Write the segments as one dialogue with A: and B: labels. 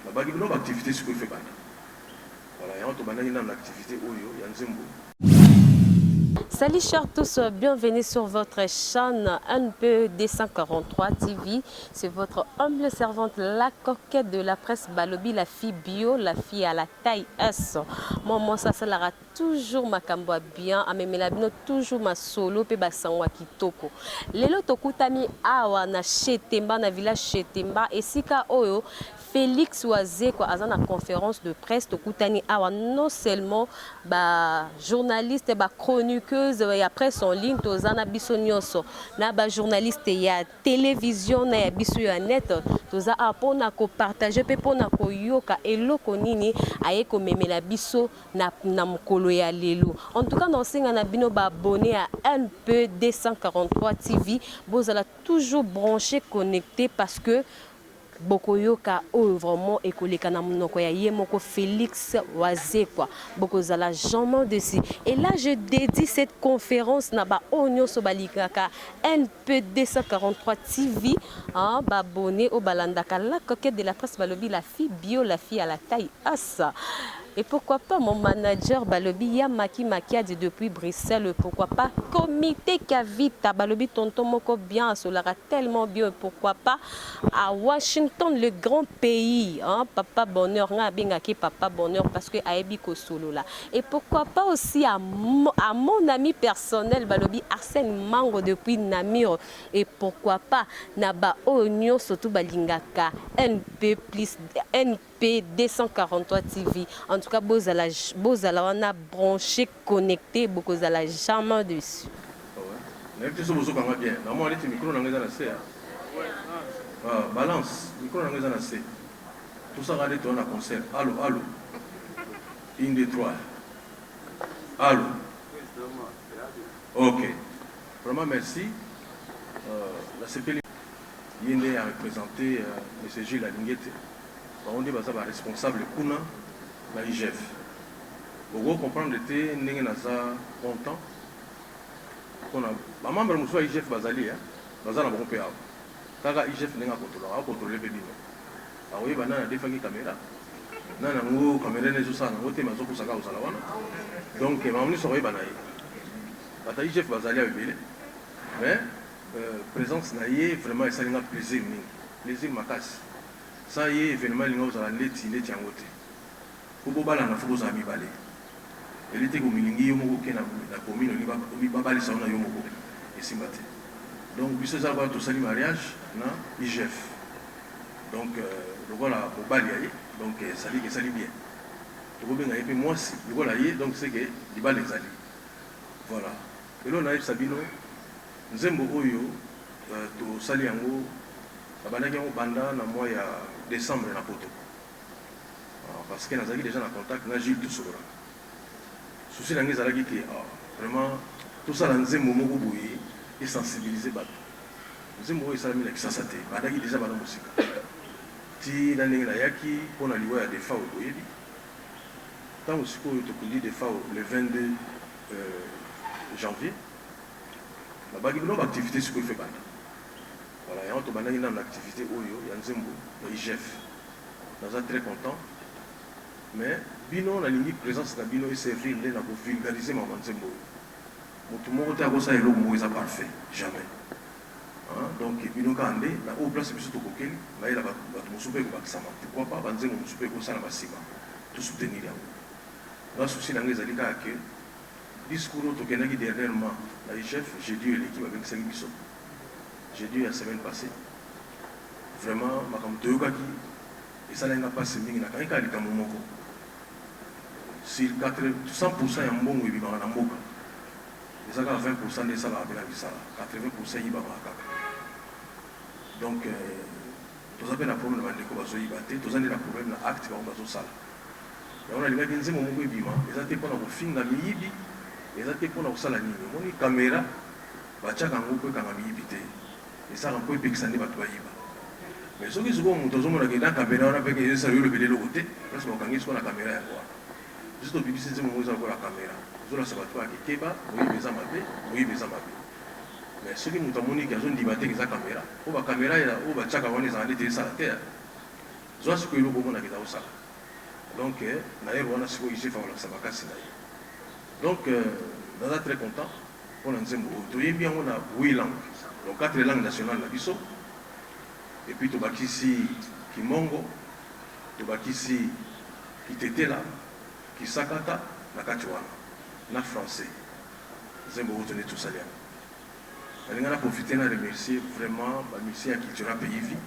A: babaki bino baactivité sikoyo fe banda voilà yango tobandaki nano na activité oyo ya nzembo.
B: Salut chers tous, bienvenue sur votre chaîne NP 243 TV. C'est votre humble servante, la coquette de la presse Balobi, la fille bio, la fille à la taille S. Moi, ça sera toujours ma kamboa bien, à me melabino toujours ma solo, pe basangwa kitoko. Lelo tokutami awa na Chetemba, na village Chetemba, et sika oyo, Félix Oazé quoi à la conférence de presse tokutani awa non seulement ba journaliste ba chroniqueuse et après son ligne tozana biso nyonso na ba journaliste ya télévision na ya biso ya net toza apona ko partager pe pona ko yoka eloko nini aye ko memela biso na mokolo ya lelo. En tout cas dans singa na bino ba abonné à NP 243 TV, vous allez toujours branché connecté parce que Bokoyoka oh vraiment écolé na monoko ya yemoko Félix Oazé quoi bokozala jamais dessus. Et là je dédie cette conférence na ba onyo so balikaka NP 243 TV hein ba abonné au balandaka la coquette de la presse Balobi, la fille bio, la fille à la taille asa. Et pourquoi pas mon manager Balobi Yamaki Makiadi depuis Bruxelles, pourquoi pas comité Kavita Balobi tonton moko bien solara tellement bien, pourquoi pas à Washington le grand pays hein papa bonheur nga bingaki papa bonheur parce que aebi ko solo là. Et pourquoi pas aussi à mon ami personnel Balobi Arsène Mango depuis Namur, et pourquoi pas naba onyo surtout balingaka NP plus NP 243 TV. En tout cas, Bozala on a branché, connecté, beaucoup à la jamais dessus.
A: Balance, micro na C. Tout ça regardez ton concert. Allô, allô. 1, 2, 3. Allô. Ok. Vraiment merci. La CPL il a représenté M. Gilles Alinguete. On dit que c'est responsable Kuna la IGF. Vous comprendre que nous sommes contents. Les membres de l'IGF Bazali, Bazali bon pays. Quand l'IGF n'est pas contrôlé, il y a des caméras. Il y a des caméras qui sont donc, il y a des IGF Bazali mais présence naïe vraiment ça a plaisir plaisir ma casse. Ça y est, événement, il y a un leti en côté. Pour que vous ayez un ami balé. Il était comme il y a la commune, il y a balé ça on a eu et c'est maté. Donc, puisque ça va tout ça mariage, na IGF. Donc, voilà pour balayer, donc ça dit que ça dit bien. Donc, bien et puis moi aussi, voilà donc c'est que il va les allier. Voilà. Et là on a eu Sabino, Nzembo Oyo, to sali yango. Abanaki yango banda na mois ya décembre na poto. Parce que nous avons déjà en contact avec Gilles Toussoura. Souci nangi zalaki que vraiment tout ça dans Nzembo moko boye et sensibiliser bato. Nzembo oyo esalami na kisasa te, badaki déjà bana mosika. Ti na ndenge na yaki mpona liwa ya defa oboyebi. Ntango sikoyo tokundi defa le 22 janvier. Babaki bino baactivité sikoyo fe banda. Voilà, et on a une activité Oyo, Yanzembo, IGF. Nous sommes très contents. Mais Bino, la ligne présence de Bino est servie pour vulgariser ma Yanzembo. Tout le monde a ça et l'eau est parfait, jamais. Donc Bino Kande, la haute place est surtout coquille, mais il a tout souper comme ça. Pourquoi pas Yanzembo souper comme ça la massima, tout soutenir. Là, souci dans les alika que discours au Kenaki dernièrement, la IGF, j'ai dû l'équipe avec 5 bisous. J'ai dû la semaine passée. Vraiment, je suis et ça n'a pas passé. Sur 100% il y a un bon qui va en Moka. Et ça a 20% de ça, 80% il va en donc, tout ça, un problème de l'école, tout ça, un problème de l'acte qui va en salle. Et on a dit que nous avons dit que nous avons fait un film, et nous avons fait un salle. Nous avons une caméra, nous avons fait un film. Et ça, on peut pixaner ma toile. Mais ce qui est bon, nous avons la caméra, on a fait que ça lui le côté, parce qu'on a la caméra. Juste au début, c'est mon la caméra. Nous avons la qui est bas, oui, mais ça m'a fait, oui, mais ça m'a fait. Mais ce qui nous avons dit, qu'ils ont dit que la caméra, la caméra, on va checker on les a dit ça à terre. Soit ce que le gouvernement a dit au salaire. Donc, d'ailleurs, on a ce qu'il faut faire ça va casser. Donc, on est très content. On a bien, on a 8 langues. Donc, 4 langues nationales la biso. Et puis, tu vas ici Kimongo, tu vas ici Kitetela, Kisakata, Nakatuana, na français. Zembo retenez tout ça. On a profité de remercier vraiment la mission à Cultura Pays Vie.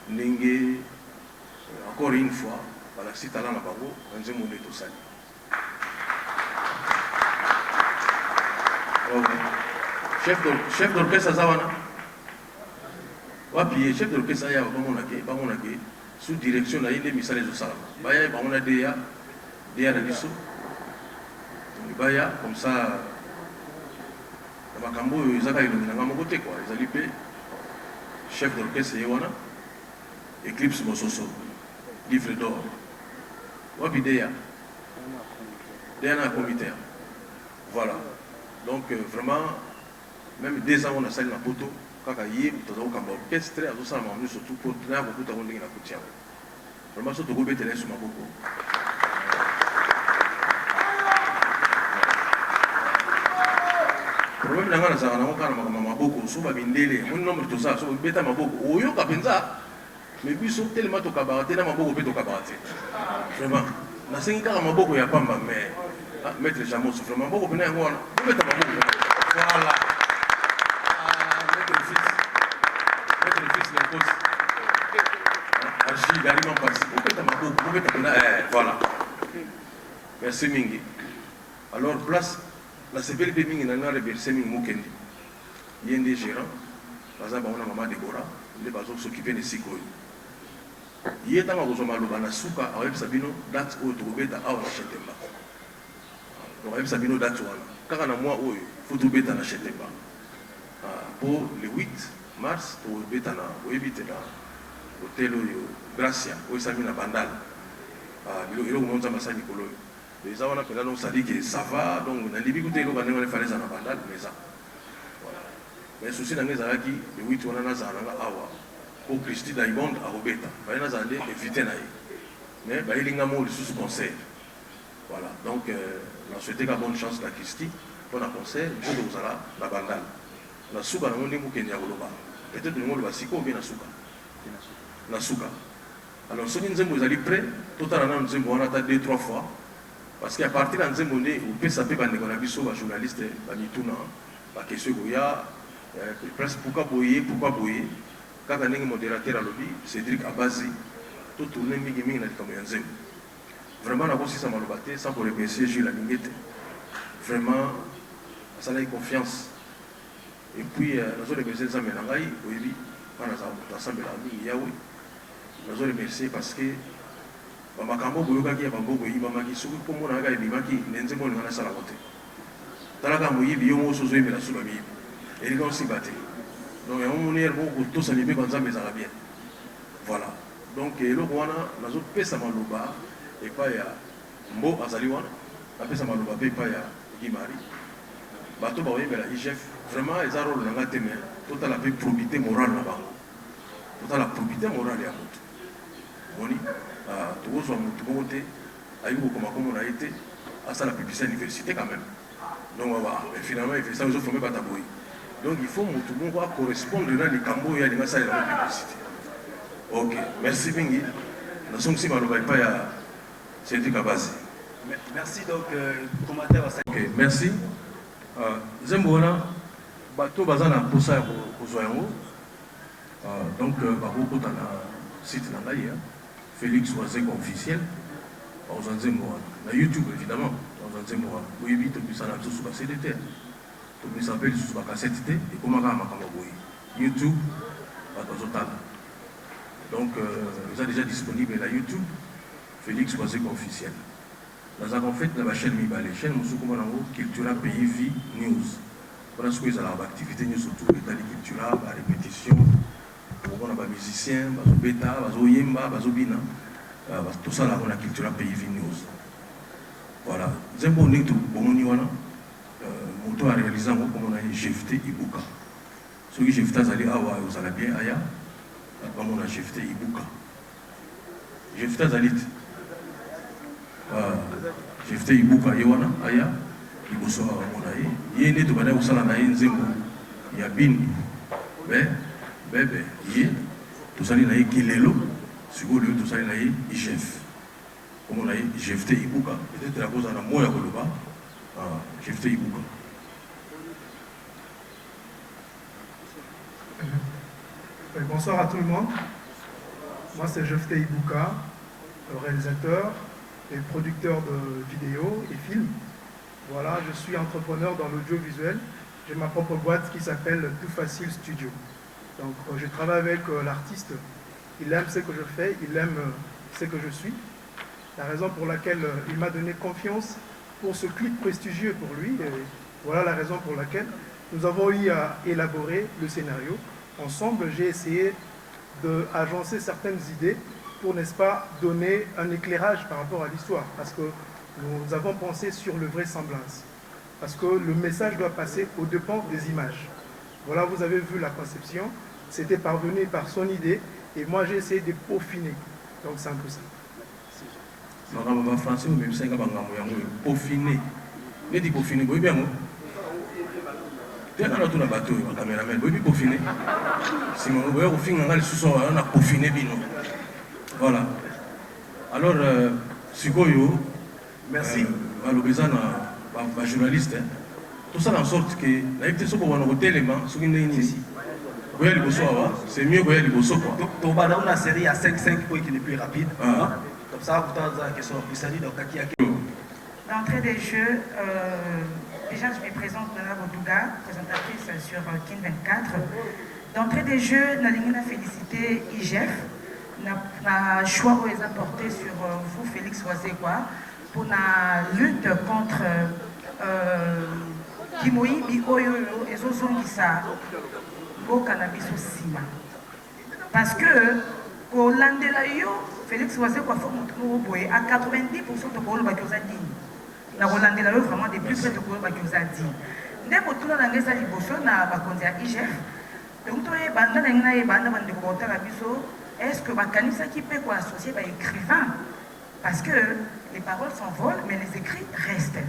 A: N'engé, encore une fois, par la site à l'Anabago, on a demandé tout ça. Chef d'orchestre Zawana. Wapi, chef d'orchestre Aya, Bamonake, sous direction de l'île Missale de Salam. Baya, Bamona Deya, Deya Nabiso. Baya, comme ça, la Macambo, ils ont illuminé côté quoi. Ils ont lippé, chef d'orchestre Yawana, Eclipse Mososo, livre d'or. Wapi Deya, Deya na comité. Voilà. Donc, vraiment, même 2 ans, on a sali na poto. Quand il y a un orchestre, il y a surtout pour tenir beaucoup de monde qui n'a pas. Vraiment, ce que vous avez sur ma beaucoup. Le problème est que nous avons beaucoup, souvent bindélé, mon nombre de ça, souvent bêta ma beaucoup. Ou yo kapenza, mais puis sont tellement au cabaret, na ma beaucoup au cabaret. Vraiment, na 5 ans ma beaucoup ya pas mais maître Jamos vraiment beaucoup venir ngona. Bêta ma beaucoup. Voilà. Voilà. Merci Mingi. Alors, place, la CPLP Mingi n'a pas reversé Mingi Mukendi. Il y a des gérants, par exemple, on a Maman Déborah, les bateaux s'occuper des Sikoy. Il y a tant de gens qui sont à Web Sabino, date où tu trouves à Awa Chetemba. Donc, Web Sabino, date où quand on a moi, il faut trouver à Chetemba. Pour le 8 mars, tu trouves à éviter l'hôtel Gracia, où il na Bandal. Il y a un peu de Colo. Les gens ont dit que ça va, donc on a dit que les gens ont fait ça na Bandal, mais ça. Mais le souci c'est que le 8 on a Awa. Pour Christy Daimond à Robeta. Il y a des éviter mais il y a un sous concert. Voilà. Donc, on a souhaité la bonne chance à Christy pour un concert, le jour où la Bandal. La souka, on a dit que peut-être que nous avons Siko ou bien la souka. La souka. Alors, si nous allons prêts, tout à l'heure, nous allons attendre 2-3 fois. Parce qu'à partir de nous allons savoir que nous avons des journalistes, des questions, presque pourquoi boyer. Quand on a un modérateur à l'objet, Cédric Abazi, tout tourné, vraiment, on a aussi ça m'a lobaté, sans pour le remercier, Jules Alinguete. Vraiment, ça a eu confiance. Et puis, nous avons remercié Zambé Nangaï, oui, on a ensemble à Yahweh. Nous avons remercié parce que Bamakambo Boyokaki, Bambo, Ibamaki, Soukou, Monaga, et Bimaki, Nenzemo, Nana Salamote. Talaka Moyi, Biomo, Sozoé, mais la Soubami. Et ils ont aussi battu. Donc, il y a un moment où tous les gens sont bien. Voilà. Donc, le Rwanda, nous avons fait ça Malouba, et pas il y a Mbo Azaliwana, après ça Malouba, et pas il y a Guimari. Bateau Baoye, mais la IGF, vraiment, ils ont un rôle dans la témé, tout à la probité morale là-bas. Tout à la probité morale, il y a tout. Moni, tout le monde, tout le monde, comme on a été, à ça la publicité à l'université quand même. Donc, finalement, il fait ça, ils ont formé Bataboui. Donc il faut que tout le monde correspondre dans les cambos et à l'image de la publicité. Ok, merci Bingi. Nous sommes ici, pas à Cédric Abazi.
C: Merci donc, commentaire.
A: Ok, merci. Zembona, bateau bazana pour ça pour Zoyango. Donc, beaucoup dans le site Nangaï, Félix Oazek officiel, aux Zembona. Na YouTube évidemment, aux Zembona. Vous évitez que ça n'a pas sous CDT. Nous s'appelle sous la cassette et comment on a YouTube, donc ils sont déjà disponibles à YouTube, Félix Oazek officiel. Nous avons fait la chaîne Mibale, chaîne Moussoukouma Cultura Pays Vie News. Voilà ce qu'ils ont l'activité news autour de la culture, la répétition, on a des musiciens, des bêta, des yemba, des bina, tout ça là on a Cultura Pays Vie News. Voilà. Nous avons dit tout bon niveau. On a réalisé comme on a GFT Ibuka. Ceux qui GFT Zali Awa, vous allez bien Aya, on a GFT Ibuka. Jefte Zalit. Jefte Ibuka Yewana, Aya, Ibuso Monaï. Yéné Tobane Oussala Naïn Zembo. Yabin. Bébé. Yé. Tout ça, il y a Kilelo. Sugo, tout ça, il y a Ichef. Comme on a dit, Jefte Ibuka. Peut-être la cause de la Moya Koloba. Jefte Ibuka.
D: Bonsoir à tout le monde. Moi, c'est Jefte Ibuka, réalisateur et producteur de vidéos et films. Voilà, je suis entrepreneur dans l'audiovisuel. J'ai ma propre boîte qui s'appelle Tout Facile Studio. Donc, je travaille avec l'artiste. Il aime ce que je fais, il aime ce que je suis. La raison pour laquelle il m'a donné confiance pour ce clip prestigieux pour lui. Et voilà la raison pour laquelle nous avons eu à élaborer le scénario. Ensemble, j'ai essayé d'agencer certaines idées pour, n'est-ce pas, donner un éclairage par rapport à l'histoire. Parce que nous avons pensé sur le vraisemblance. Parce que le message doit passer au dépens des images. Voilà, vous avez vu la conception. C'était parvenu par son idée. Et moi, j'ai essayé de peaufiner. Donc, c'est un peu ça.
A: En français, même si on peaufiner. Mais dit peaufiner, vous bien. Tu as tout le bateau, le caméraman, vous peaufiner. Si on veut peaufiner, on a peaufiné. Voilà. Alors, Sikoyo,
C: merci.
A: Valorisant un journaliste. Tout ça en sorte que la été sur un élément, sur une ici. C'est mieux que les bossos.
C: Donc, on a une série à 5-5 points qui est plus rapide. Comme ça, vous avez une question plus salie.
E: D'entrée des jeux, déjà je me présente Nana Bodouga, présentatrice sur Kin 24. D'entrée des jeux, nous avons félicité IGF. Nous choix qu'ils ont porté sur vous, Félix Wazekwa, pour la lutte contre Kimoï, Bikoyo et Zozongisa, au cannabis aussi. Parce que, au Landelayo, Félix Wazekwa fait à 90% de Kolo Bakyozadi. Na Landelayo vraiment des plus près de Kolo Bakyozadi. Dès que tout le monde a dit que na bakonzi à IGF, donc tu es banda na banda bande kota la biso. Est-ce que Bakanisa qui peut associer à écrivain? Parce que les paroles s'envolent, mais les écrits restent.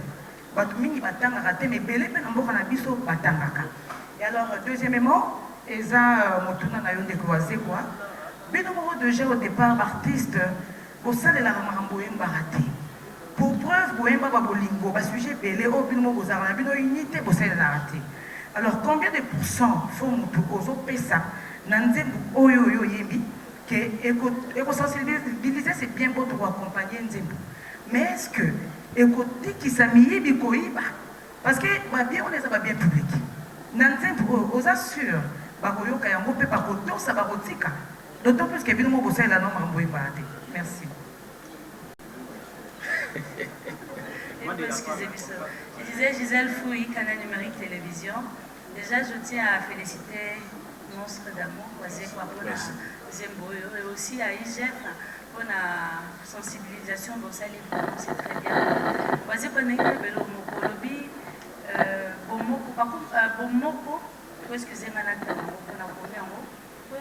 E: Et alors, deuxièmement, Eza Motuna na yonde croisé quoi. Benomo de jeu au départ artiste, au salle la maramboye mbarate. Pour preuve, Boemba Babolingo, bas sujet belé au binomo bozara, bino unité pour celle la raté. Alors, combien de pourcents font Moutou Ozo Pesa, Nanzembu Oyo Yembi? Que éco-sensibiliser, c'est bien beau pour accompagner Nzembo. Mais est-ce que écouter qui s'amille bikoïba? Parce que bien on est bien public. Nzembo aux assure, bakoyo kayango pe bakoto sa barotika. D'autant plus que bien mo bossa la norme amboy barate. Merci.
F: Excusez-moi. Je disais Gisèle Fouy, Canal Numérique Télévision. Déjà, je tiens à féliciter Monstre d'amour, Wazekwa pour la Zemboyo et aussi à IGF pour la sensibilisation dans sa livre, c'est très bien. Wazekwa n'est pas belo mokolobi, bomoko, excusez-moi, on a connu en haut, pour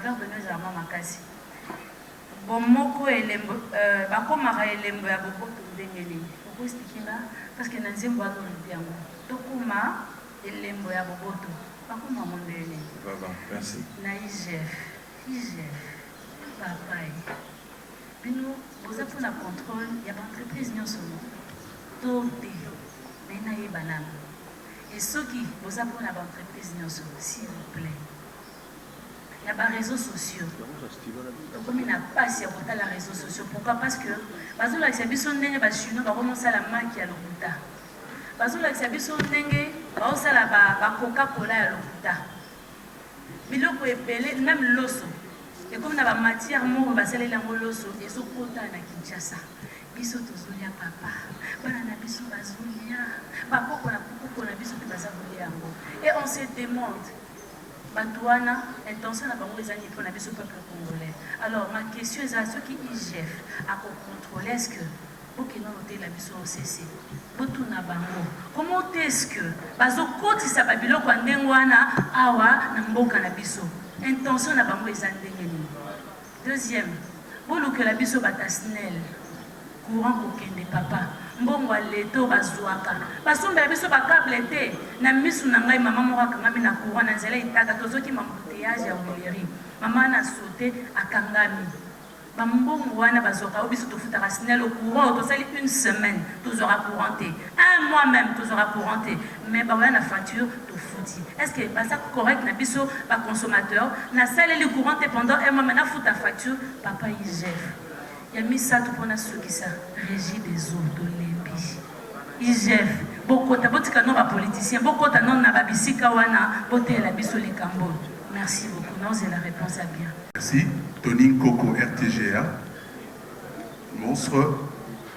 F: faire de nos amants makasi. Bomoko et lembo, bakomara et lembo ya bobo tundengeli. Pourquoi expliquer là? Parce que nous sommes dans le bien. Tokuma et lembo ya bobo to.
A: Merci.
F: IGF, papa. Puis nous, vous avez pour le contrôle, il y a une entreprise qui est toté, mais il y a banane. Et ceux qui vous avez pour l'entreprise, s'il vous plaît, il y a des réseaux sociaux. Comme il n'a pas si à les réseaux sociaux, pourquoi? Parce que, par exemple, si vous avez des chinois, on va commencer à la marque à l'hôpital. Parce que si vous avez la Coca-Cola à l'hôpital. Biloko epele, même l'osso. Et comme la matière, on va saler l'osso. Et ce quota à Kinshasa. Biso tozolia papa. Banana biso bazolia. Papa pour la coucou pour la biso de bazazolia. Et on se demande. Batouana, intention à bango les années pour la biso peuple congolais. Alors ma question est à ceux qui IGF à contrôler est-ce que pour que nous noter la mission au CC. Comment est-ce que bazokoti sa babilo kwa ndengwana awa na mboka na biso intention na bango ezandengeni. Deuxième, bolukela biso batasnel courant kokende papa mbongo aleto bazwaka basumbela biso bakable te na misu na ngai mama moko akangami na courant na nzela etaka tozoki mambuteyage ya muleri mama na sote akangami bambongo wana bazwaka o biso tofutaka snel au courant tosali une semaine tozwaka courant te un mois même tozwaka courant te mais baoya na facture tofuti est ce que baza correct na biso baconsommateur nasaleli courant te pendant un mois mais nafuta facture papa igef ya misato mpona sokisa régie des eaux tolembi igef bokota botika no bapoliticien bokota no na babisika wana boteela biso likambo. Merci beaucoup. Non, c'est la réponse à bien.
G: Merci. Tony Coco, RTGA. Monstre.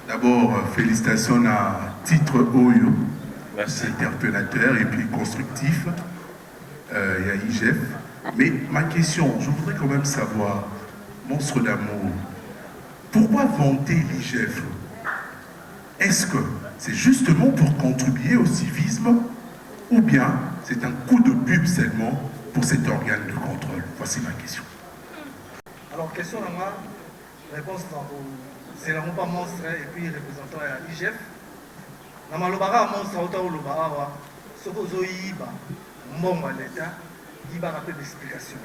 G: D'abord, félicitations à titre Oyo. Merci. Interpellateur et puis constructif. Il y a IGF. Mais ma question, je voudrais quand même savoir, Monstre d'amour, pourquoi vanter l'IGF? Est-ce que c'est justement pour contribuer au civisme ou bien c'est un coup de pub seulement pour cet organe de contrôle? Voici ma question.
D: Alors, question à moi, réponse c'est la pas monstre et puis représentant à l'IGF. Dans ma lobara monstre, autant au lobara, ce que vous avez bon à l'État, il va rappeler d'explication.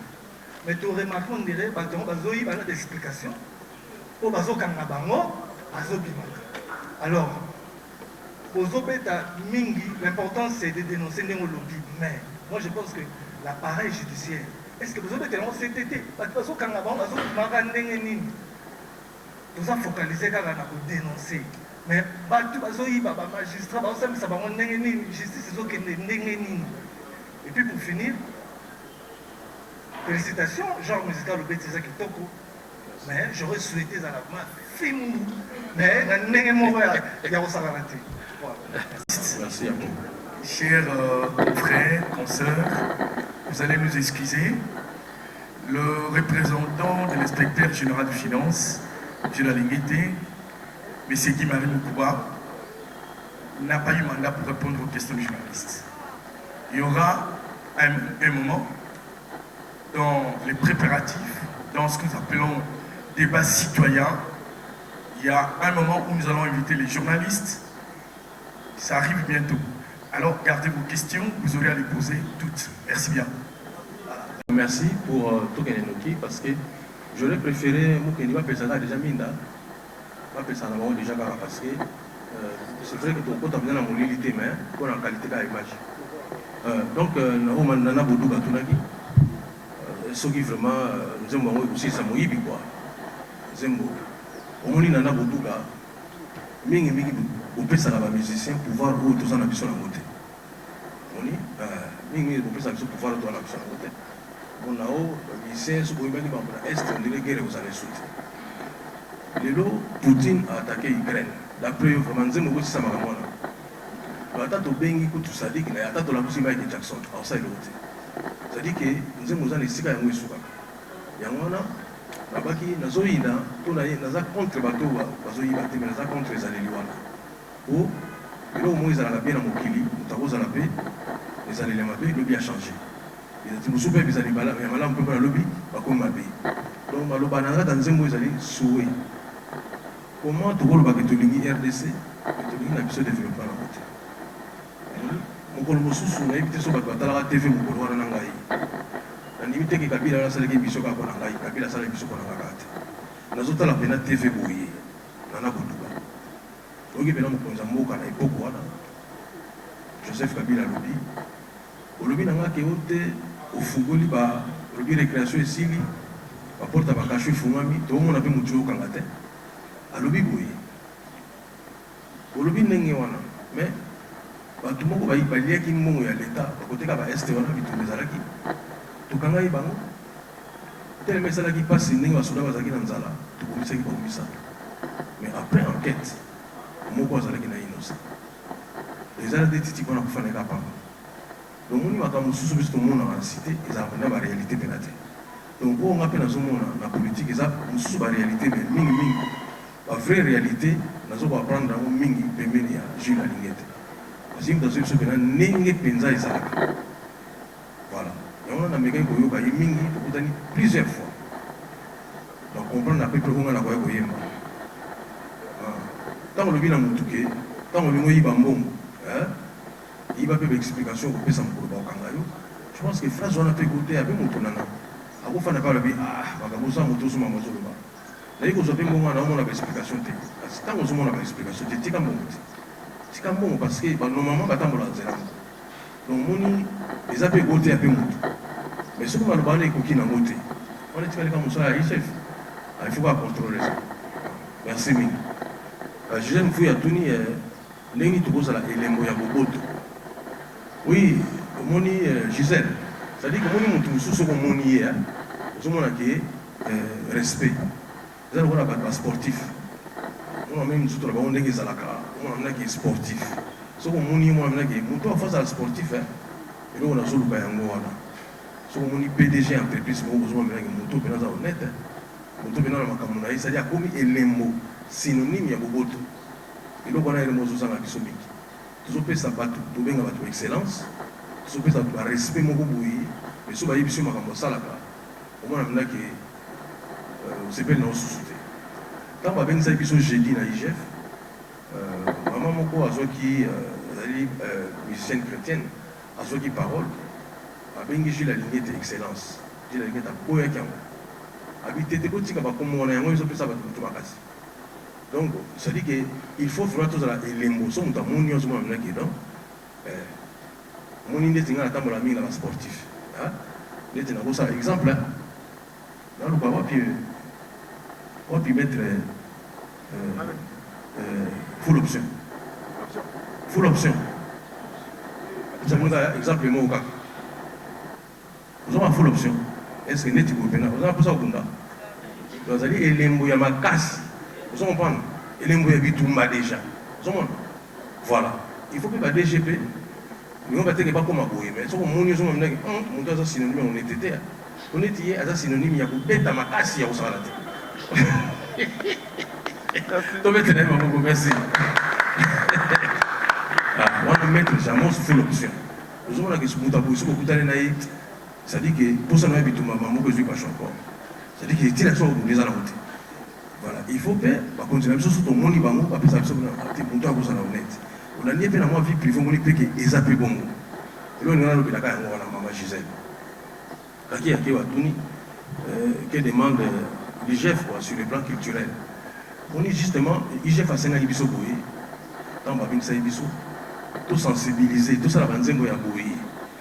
D: Mais tu remarques, on dirait, que vous avez des explications. Pour que vous ayez alors, l'important c'est de dénoncer les lobbies. Mais moi je pense que l'appareil judiciaire, est-ce que vous avez tellement CTT? Parce que quand on a nous avons focalisé sur dénoncer. Mais les magistrats, justice, et puis pour finir, félicitations, genre musical au Bétisa Kitoko. Mais j'aurais souhaité à la main, mais il y a aussi la
A: Merci à vous.
H: Chers frères, consoeurs, vous allez nous excuser. Le représentant de l'inspecteur général de finances, M. Lalinguité, M. Guy-Marie Moukouba, n'a pas eu mandat pour répondre aux questions des journalistes. Il y aura un moment dans les préparatifs, dans ce que nous appelons débat citoyen. Il y a un moment où nous allons inviter les journalistes. Ça arrive bientôt. Alors gardez vos questions, vous aurez à les poser toutes. Merci bien.
A: Merci pour tout Kenenoki parce que j'aurais préféré Moukeni va personne déjà minda. Pas personne déjà parce que c'est vrai que ton côté a bien la mobilité mais pour la qualité de l'image. Donc Nana Boudou Gatunaki. Ce qui vraiment nous aimons aussi ça moïbi quoi. Zembo. On dit Nana Boudou là. Mingi on peut ça la musicien pouvoir ou tout ça na biso na côté. On dit mingi on peut ça biso pouvoir tout na biso na côté. On a au musicien ce qu'on dit ba est on dirait guerre aux années soute. Lelo Poutine a attaqué l'Ukraine. La preuve vraiment Zembo aussi ça m'a ramona. Ata to bengi ko tout ça dit que ata to la musique Michael Jackson. Alors ça il est. C'est-à-dire que nous avons des sika yango isuka. Yango na babaki nazoyina to naza contre bato bazoyiba te mais naza contre les aleli wana. O elo mo ezala bien na mokili, mutakoza la paix, les aleli mabe lobi a changé. Les atimusupe bizali bala mais mala mpe na lobi bakoma be. Donc maloba na ta nzembo ezali soué. Comment to koloba ke tolingi RDC, tolingi na biso développement na côté. Mokolo mosusu na yebite so bato batalaka TV mokolo wana na ngai nandimi teke Kabila wana asalaki biso kaka na ngai Kabila asalaki biso kona kaka te nazotala pena TV boye nana boduka oyoki pena mokonzi ya mboka na epoko wana Joseph Kabila alobi olobi na nga ke o te ofungoli olobi récréation esili baporta bakasho efungwami toomona mpe motu okanga te alobi boye olobi ndenge wana mais bato moko baliaki mbongo ya leta bakoteka baeste wana bitumba ezalaki tokangai bango telema esalaki mpasi ndenge basoda bazalaki na nzala tokomisaki bakomisa mais après enquête moko azalaki na innocent ezala te titi mpona kofaneka pamba donc moni makambo mosusu biso tomonaka na cité ezala pena baréalité mpena te donc oyo nga mpe nazomona na politique eza mosusu baréalité mais mingimingi bavrai réalité nazokoaprendre yango mingi pembeni ya Jules Alingete Jim dans une semaine, n'engagez pas les Arabes. Voilà. Et on a américain qui a eu mingi plusieurs fois. donc comprendre après qu'on a quoi koyemba tant le bien en tout cas tant le moyi bambongo il va faire explication pour ça je pense que phrase on a fait côté avec mon tonana à vous faire pas le bien bagabosa moto sur ma moto là d'ailleurs vous avez bon on a explication tant vous on a explication c'est comme bon parce que normalement ba tambola zela donc moni les appels côté avec moto mais ce que on a parlé coquine en moto on est allé comme ça chef il faut pas contrôler ça merci mille je me fous à Tony lengi tukoza la elembo ya boboto oui moni Gisèle ça dit que moni mutu mususu ko moni ya ozomona ke respect zalo kona ba sportif on même mususu la ba ndenge zalaka on amena ki sportif so ko moni mo amena ki mutu face à sportif et on a zolu ba yango wana so ko moni PDG entreprise mo ozomona ki mutu pena za honnête mutu pena na makambo na isa ya komi elembo synonyme ya boboto et donc on a les mots aux gens qui sont big tout ça ça bat tout bien avec excellence tout ça ça respect mon boui mais ça va y bisou makambo ça là au moins on a que c'est pas non sous-souté quand va venir ça bisou jeudi na IGF maman moko azo qui ali musicienne chrétienne azo qui parole a bengi j'ai la lignée d'excellence j'ai la lignée ta boya qui habité te ko tika ba comme on a yango ça peut ça va tout makasi. Donc, ça dit qu'il faut vraiment tout ça et les mots sont dans mon niveau moi même qui donc mon idée c'est que la mine la sportif hein les tenants ça exemple là dans le baba puis on peut mettre full option ça me donne exemple moi au cas vous avez full option est-ce que net vous pouvez vous avez pour ça au bunda donc ça dit et les mots ya makasi vous comprenez? Et les moyens bitumba déjà. Voilà. Il faut que la DGP, nous ne pouvons pas comme un boué, mais si on monte, on a un synonyme, on était. On était à un synonyme, il y a un bête à ma casse, il y a un salade. Merci. On va mettre jamais full option. Nous avons la question de boué, ça dit que pour ça, nous avons bitumba, maman, que je ne suis pas encore. Ça dit qu'il y a des gens qui ont des années. Voilà, il faut que bah continuer sur ton monde bango pas ça sur mon temps pour ça honnête. On a nié bien moi vie privée on dit que ezapé bongo. Et là on a le bilaka yango wana maman Gisèle. Kaki yake wa tuni que demande l'IGF quoi sur le plan culturel. On dit justement IGF a senga biso boye. Tant ba binsa biso tout sensibiliser tout ça la banzembo ya boye.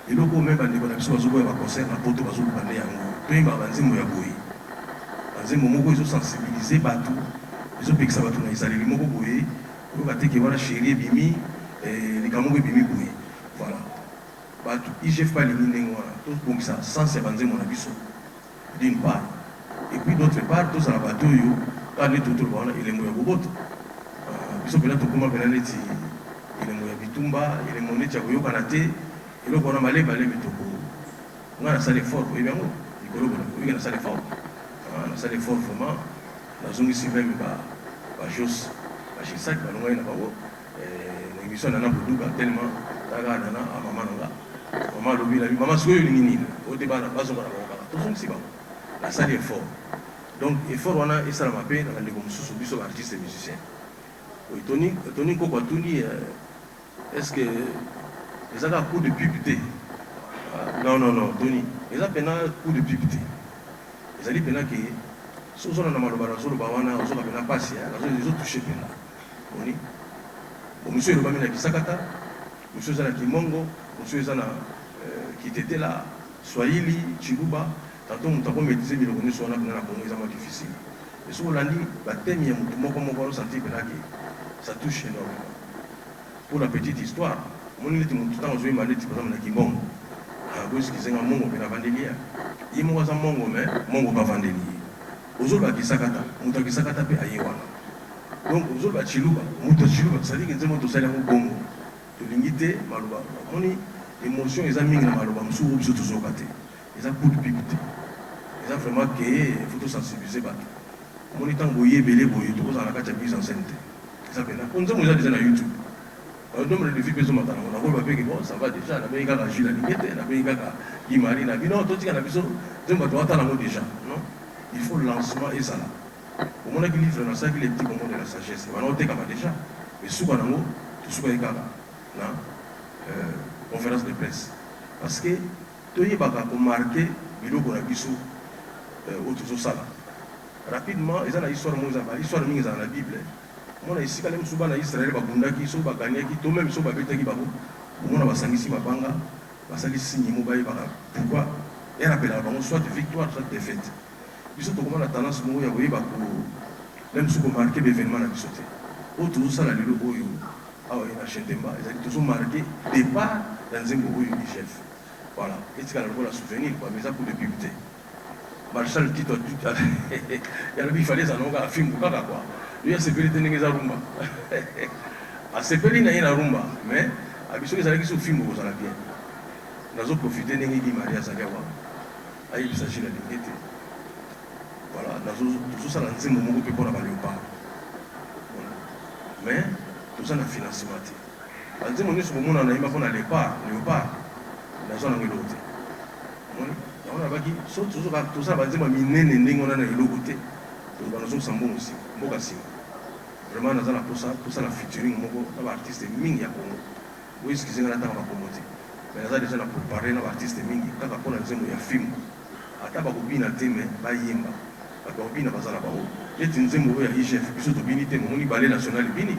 A: Et loko même ba ndeko na biso bazo boye ba concert na poto bazo bande yango. To imba banzembo ya boye. Ils ont sensibilisé partout. Ils ont piqué ça partout. Ils ont dit que voilà chérie bimi les camons bimi boué. Voilà. Partout. Ils ne pas les mines tout pour ça sans se vendre mon abisso. D'une part. Et puis d'autre part, tout ça la bateau yo quand les tout le monde il est moyen bobot. Ils ont bien tout comment bien les il est moyen bitumba, il est moyen tchagoyo kanate, et le bon amalé balé bitoko. On a ça l'effort, oui bien il a ça l'effort. On a ça l'effort vraiment. La zone ici même Jos, chez ça, on a une émission de Boudouba tellement à maman maman lobby la maman soyo nini au débat na bazo na tout ça c'est bon. La salle est fort. Donc effort on a et ça m'a payé dans les commissions biso artistes et musiciens. Oui Tony Koko Tony est-ce que les a un coup de pupité? Non Tony, ils a peine un coup de pupité. Ils allaient peine que sous on a malobara sur le bawana on a peine passer les autres toucher peine. Tony monsieur le bamina Kisakata, monsieur Zana Kimongo, monsieur Zana qui était là, Swahili, Chiluba, tantôt on t'a maîtrisé mais le connu sur la Congo est difficile. Et sur l'année, la thème est mon sentir que ça touche énormément. Pour la petite histoire, mon était mon temps joué ma lettre par exemple na Kimongo. Ah vous qui c'est un mongo mais la vandelia. Il m'a un mongo mais mongo pas vandelia. Aujourd'hui Kisakata, on t'a Kisakata pe ayewana. Donc aujourd'hui à Chiluba, muto Chiluba, ça dit que c'est moto sala bongo. De l'unité maluba. On est émotion ils ont mis na maluba musu biso toujours katé. Ils ont coup de piqueté. Ils ont vraiment que faut sensibiliser ba. On est en boyer belé boyer tout ça la kacha mise en scène. Ça fait là. On nous a déjà na YouTube. On nombre de filles besoin maintenant. On a voulu pas que bon ça va déjà la Amérique a Gilles l'unité, la Amérique a Imari na bino tout ça na biso. Je me dois attendre déjà, non? il faut le lancement et ça là. Au moment où il livre dans ça, il est petit moment de la sagesse. On a déjà. Mais souvent, tout ce qu'on a conférence de presse. Parce que tout le monde a marqué le qu'on a vu autour de ça. Rapidement, ils ont une histoire dans la Bible. On a ici quand même souvent en Israël, qui sont gagnés, qui même sont qui on a ici mabanga, pourquoi et rappelle soit de victoire, soit de défaite. Ils sont comment la tendance à même si vous marquez l'événement à sauter. Autour de ça, la lilo oyo, ah oui, la chaîne d'emba, ils ont toujours marqué départ dans un bout du chef. Voilà, et c'est la souvenir, mais ça pour débuter. Marshall Tito, il fallait ça, on a un film pour quoi. Lui, c'est pété dans rumba. C'est pété dans la rumba, mais à biso les alaki sur film vous allez bien. Nous avons profité de l'année Maria Zagawa. Aïe, il s'agit de la dignité. Voilà, nous avons tout ça dans un moment où on a pas léopard. Mais tout ça dans le financement. Dans un moment où on a pas léopard, nous avons l'autre. On a dit, tout ça va dire, mais on a l'autre. Nous avons Sambo aussi, Mokassim. Vraiment, nous avons pour ça la featuring, nous artiste Mingi à Congo. Oui, ce qui s'est dans la communauté. Mais nous avons déjà préparé nos artistes Mingi, quand on a un film. À Tabakobina Teme, Bayemba. À Tabakobina Bazalabao. Et tu nous aimes, il y a IGF, puis surtout Binité, mon ballet national Bini.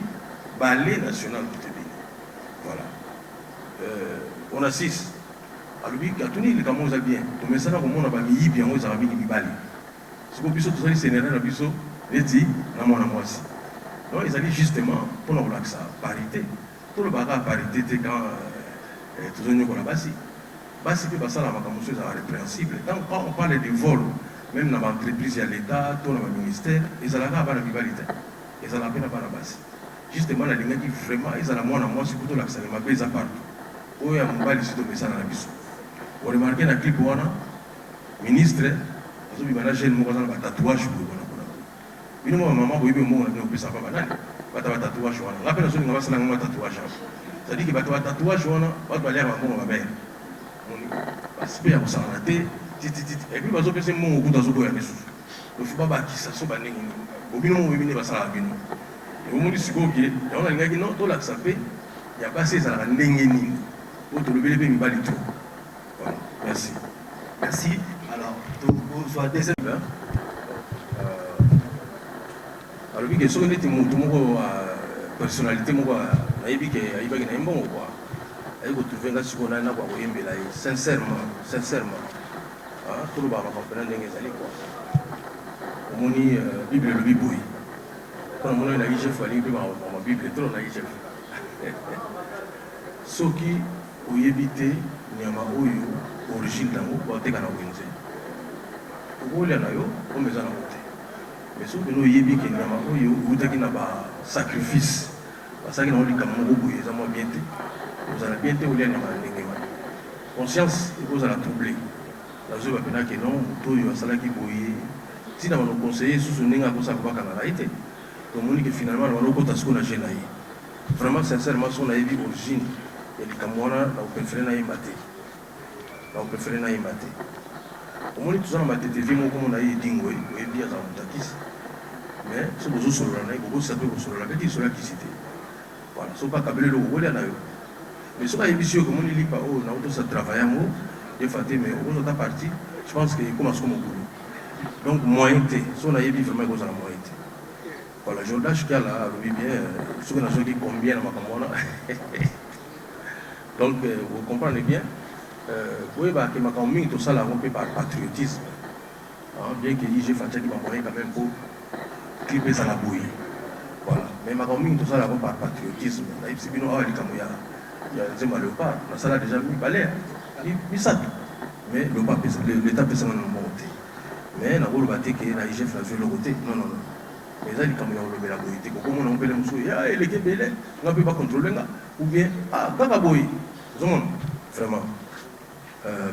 A: Ballet national de Bini. Voilà. On a 6. Alors, il y a tout le monde qui est bien. Donc, mais ça, on a mis bien, on a mis Bali. Ce qu'on peut se dire, c'est que nous avons dit, nous avons dit, donc ils allaient justement pour nous relaxer, parité. Tout le bagage parité, c'est quand tout le monde est là-bas. Basi que ça, la macamouse est répréhensible. Quand on parle de vol, même dans l'entreprise, il y a l'État, tout le ministère, ils ont la rivalité. Ils ont la peine à la base. Justement, la ligne qui vraiment, ils ont la moins à moi, c'est plutôt l'accès, mais ils ont partout. Où il y a mon bal ici, de ça dans la biso. On remarque dans le clip, on a ministre, ils ont un jeune, ils ont un tatouage. Une maman, oui, mais moi, on a oublié ça, pas banal. Ils ont un tatouage. On a appelé ça, on a un tatouage. C'est-à-dire qu'il y a un tatouage, on va aller à ma mère. Parce que ça a été, et puis ils ont fait un mot au bout d'un zobo. Il ne faut pas qu'ils s'assoient à l'église. Au bout d'un moment, ils vont passer à la bino. Et au moment où ils se disent, on a un gars qui non, tout l'accepté, il n'y a pas ces à la nénénie. Pour te lever les pieds, il va les tout. Voilà, merci.
C: Merci. Alors, vous soyez deuxième.
A: Alors, oui, si on est une personnalité, il y a un bon quoi. Il faut trouver un gars qui a sincèrement, tout le monde va comprendre les quoi. On dit Bible le Bible. Quand on a IGF, il faut aller dans la Bible, trop dans IGF. Ce qui ont évité, il y a une origine dans le côté de la Windsor. Pour les naïos, on met en côté. Mais ce que nous y évitons, il y a un sacrifice. Parce que nous avons dit que nous avons bien été. Vous allez bien été ou bien conscience, vous allez troubler. La zone va pénal que non, tout y a ça qui bouille. Si nous avons conseillé sous ce n'est-ce pas qu'on a été. Donc on dit que finalement, nous avons ce qu'on a gêné. Vraiment, sincèrement, si on a eu l'origine, il y a des camonas, nous préférons mater. Nous préférons mater. On dit tout ça, on a été vu comme on a eu dingue, on a eu bien dans Takis. Mais si vous avez sur la vous savez que sur la petite sur la qui cité. Voilà, ce n'est pas câblé le haut, mais ce qui est vicieux, comme on dit, on a tous travaillé en haut, il faut mais on est parti, je pense qu'il commence comme un boulot. Donc, moyenneté, si on a eu vraiment cause à la moyenneté. Voilà, je lâche qu'il y a là, bien, ce qu'on a dit combien dans ma caméra. Donc, vous comprenez bien, vous voyez que ma caméra, tout ça, là, on peut par patriotisme. Bien que j'ai fait qui m'a moyen quand même pour clipper ça la bouille. Voilà, mais ma caméra, tout ça, là, on par patriotisme. Là, il y a il y a un léopard, ça l'a déjà mis balai, il s'habille. Mais l'État peut s'en monter. Mais la rôle batté qui est la IGF, la le côté, non. Mais ça, il y a la boïté. Comment on peut les mousseaux, il y a les Québécois, on ne peut pas contrôler, ou bien, dans boï. Vraiment.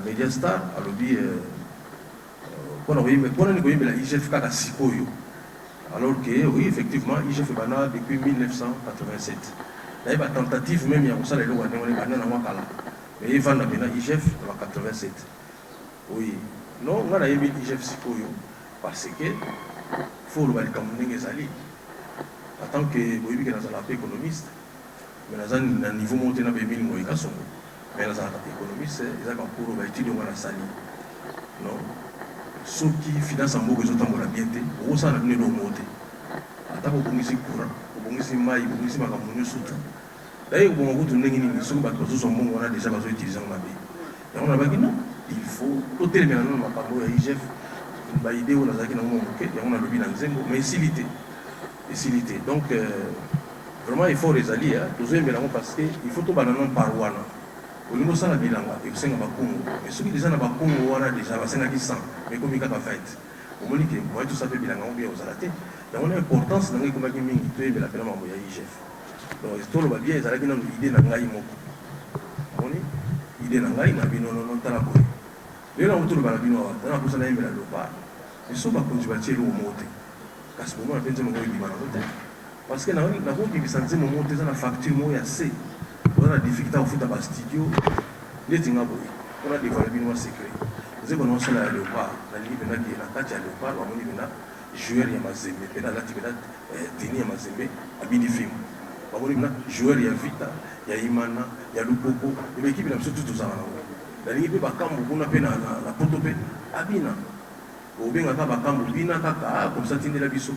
A: Mediastar, à l'objet, quand on a la IGF, alors que, oui, effectivement, IGF est banal depuis 1987. Il y a une tentative même, il y a un salaire de mais il y a IGF en 87. Oui. Non, on a eu IGF Sikoyo. parce que faut le balika munenge zali en tant que boyebi ke nazala pe économiste mais nazali na niveau monté na bemili ngoyika songo mais nazala économiste ezaka pour ba étude ngana sali non soki finance mboka ezotambola bien te okosala bino elongo te ata bobongisi courant bobongisi mai bobongisi makambo nyonso te daye kobonga kutu ndenge nini soki bato bazozwa mbongo wana déjà bazoutilize yango mabe yango nabaki non il faut totelemela nano makambo ya IGF baide oyo nazalaki nango moke yango nalobi na nzembo mais esili te donc vraiment effort ezali tozoyembela yango parce que il faut tobanda nano par wana olingi osala bilanga ekosenga bakongo mais soki déjà na bakongo wana déjà basengaki 100 mais ekomi kaka 20 omoni ke moye tosala mpe bilanga ngo bia ozala te yango na importance nango ekomaki mingi toyembela mpena mambo ya IGF donc toloba bien ezalaki nano ide na ngai moko omoni ide na ngai na bino nono tala boye lelo nango toloba na bino awa tana posa nayembela lopa so bakonzi batie eloko moko te kasi bomona mpe nzembo ngo ebima nango te parce que nakokebisa nzembo moko te eza na facture moko ya se oza na difficulté kofuta bastudio ndeti nga boye mpona dévoile bino mwa secret nzembo na osala ya léopard nalingi mpenaki na kati ya léopard bamoni mpena joueur ya mazembe mpena alati mpena teni ya mazembe abini film bamoni mpena joueur ya vita ya imana ya lupoko ebekibi na biso tu tozala nango nalingi mpe bakambo kuna mpe na poto mpe abina obengaka bakambo bina kaka comme ça tindela biso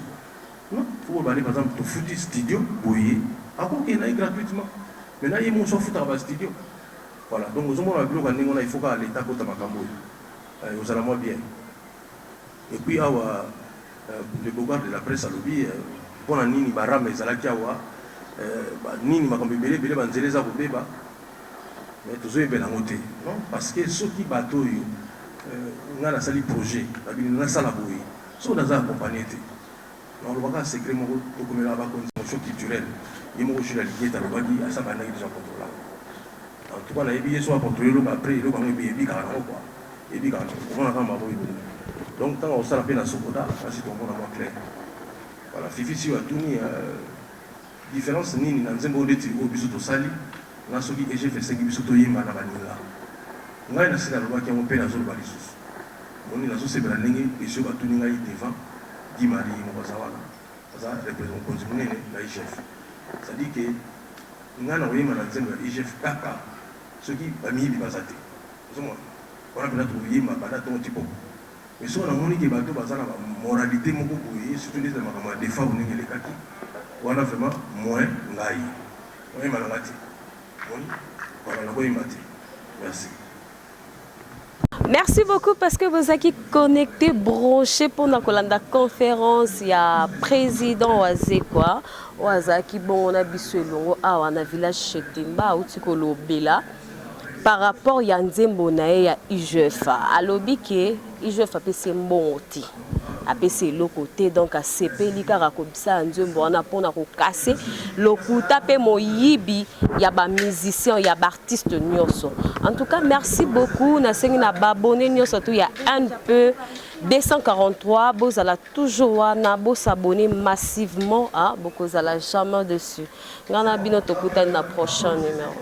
A: non faut bale par exemple tofuti studio boye akokenda ye gratuitement maintenant ye moso afutaka bastudio voilà donc ozomona biloko ndenge wana il faut ka leta kota makambo oyo ozala mwa bien et puis awa le bogard de la presse alobi mpona nini barama ezalaki awa nini makambo ebele banzela eza kobeba mais tozoyembela yango te non parce que soki bato oyo nga nasali projet nabino nasala boye soki naza accompagné te nalobaka secret moko tokomela bakonzi motion culturelle ye moko jula ligete alobaki asa bandaki déjà contrôla en tout cas nayebi ye so acontrôle eloko après eloko yango ebikaka nango quoi ebikaka omonaka mabo ebele donc ntango osala mpe na sokoda kasi tomona mwa clair voilà fifi si oyo atuni différence nini na nzembo oyo ndeti oyo biso tosali na soki EGF esengi biso toyemba na baninga ngai nasila alobaki yango mpe nazoloba lisusu moni nazosepela ndenge esio batuni ngai devant dimari moko aza wana aza représent mokonzi monene na IGF c'est-à-dire ke ngai na koyemba na nzembo ya IGF kaka soki bamiyibi baza te ozomona wana mpena tokoyemba banda ntongo tipoko mais soki namoni ke bato baza na bamoralité moko boye surtout ndeti na makambo ya defa ndenge elekaki wana vraiment moins ngai oyemba nanga te moni wana nakoyemba te merci.
B: Merci beaucoup parce que vous êtes connectés, branchés pour la conférence. Il y a président Oazekwa, Oazaki, bon, on a bisuelo, on a village Chetimba, Outikolo Bela. Par rapport à Nzembo Nae à IGF, à l'obike, IGF a passé bon outil. A passé le côté donc à CP likara kobisa Nzembo on a pour na ko casser le coup taper mo yibi ya ba musicien ya ba artiste nyonso. En tout cas merci beaucoup na sengi na babonné nyonso tout ya un peu 243 bozala toujours wana bo s'abonner massivement à bokozala jamais dessus. Ngana bino tokuta na prochain numéro.